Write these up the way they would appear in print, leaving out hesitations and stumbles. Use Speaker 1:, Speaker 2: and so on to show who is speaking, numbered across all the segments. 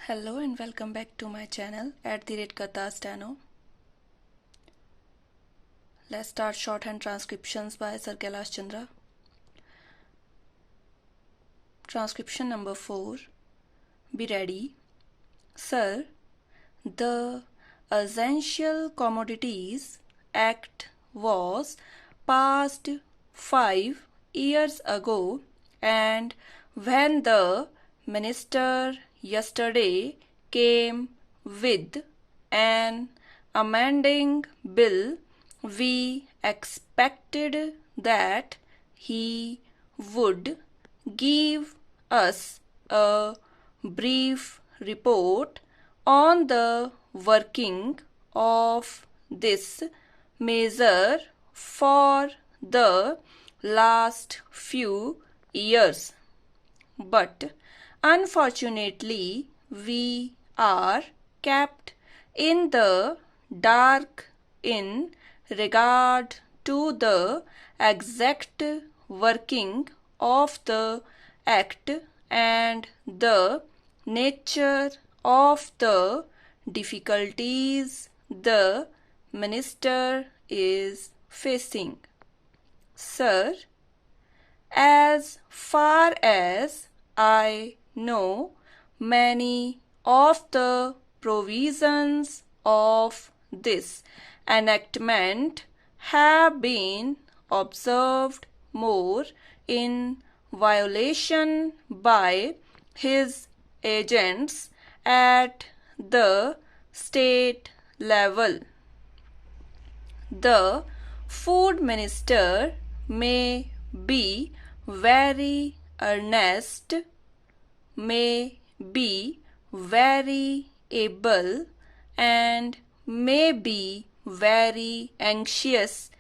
Speaker 1: Hello and welcome back to my channel @Katha Let's start shorthand transcriptions by Sir Kailash Chandra. Transcription number 4. Be ready. Sir, the Essential Commodities Act was passed 5 years ago, and when the minister yesterday came with an amending bill, we expected that he would give us a brief report on the working of this measure for the last few years. But unfortunately, we are kept in the dark in regard to the exact working of the Act and the nature of the difficulties the minister is facing. Sir, as far as I know, many of the provisions of this enactment have been observed more in violation by his agents at the state level. The food minister may be very earnest, may be very able, and may be very anxious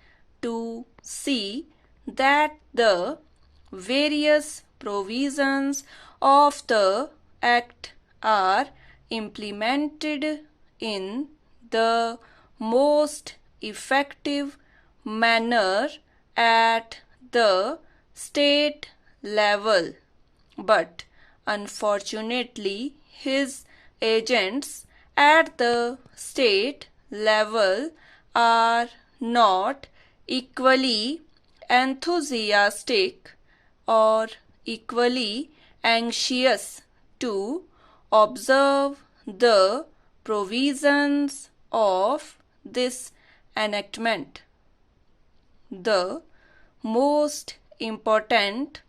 Speaker 1: to see that the various provisions of the Act are implemented in the most effective manner at the state level. But unfortunately, his agents at the state level are not equally enthusiastic or equally anxious to observe the provisions of this enactment. The most important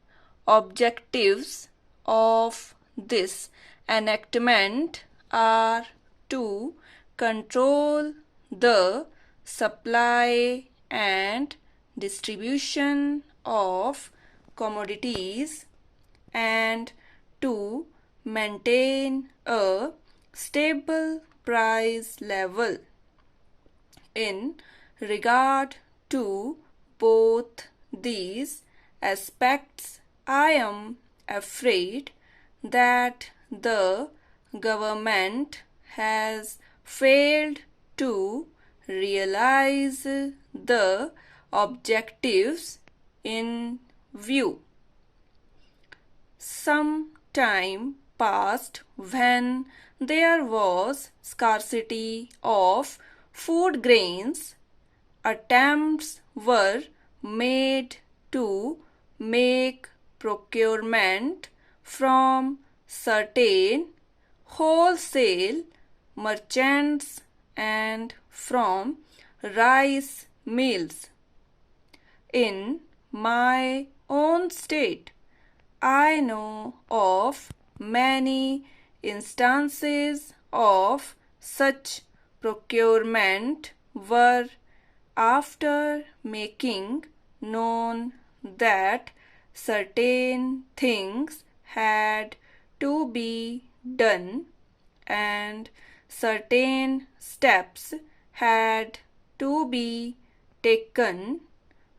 Speaker 1: objectives of this enactment are to control the supply and distribution of commodities and to maintain a stable price level. In regard to both these aspects, I am afraid that the government has failed to realize the objectives in view. Some time passed when there was scarcity of food grains. Attempts were made to make procurement from certain wholesale merchants and from rice mills. In my own state, I know of many instances of such procurement where, after making known that certain things had to be done and certain steps had to be taken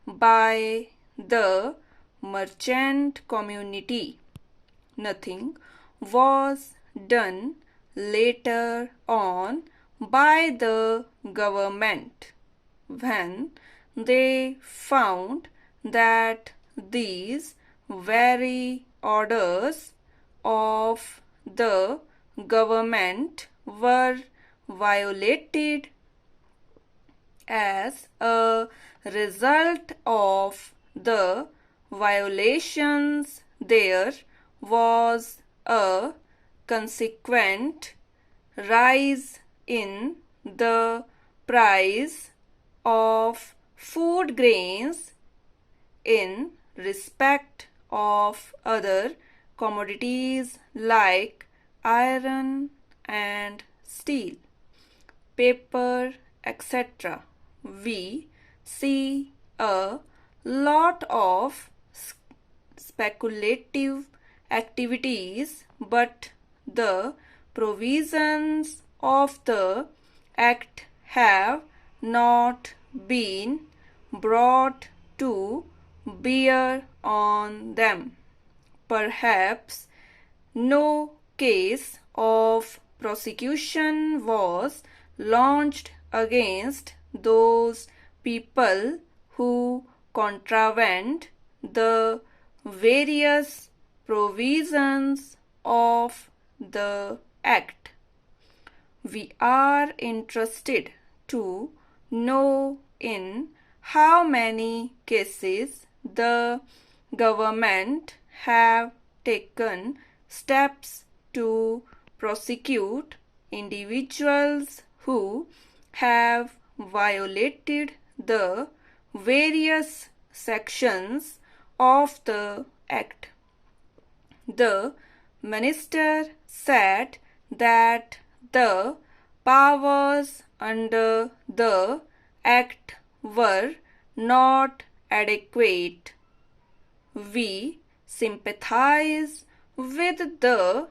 Speaker 1: by the merchant community, nothing was done later on by the government when they found that these very orders of the government were violated. As a result of the violations, there was a consequent rise in the price of food grains in respect of other commodities like iron and steel, paper, etc. We see a lot of speculative activities, but the provisions of the Act have not been brought to bear on them. Perhaps no case of prosecution was launched against those people who contravened the various provisions of the Act. We are interested to know in how many cases the government have taken steps to prosecute individuals who have violated the various sections of the Act. The minister said that the powers under the Act were not adequate. We sympathize with the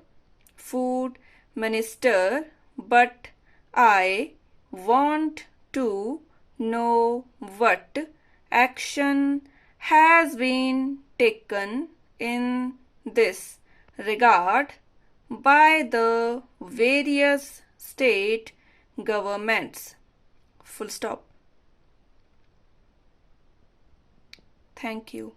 Speaker 1: food minister, but I want to know what action has been taken in this regard by the various state governments. Full stop. Thank you.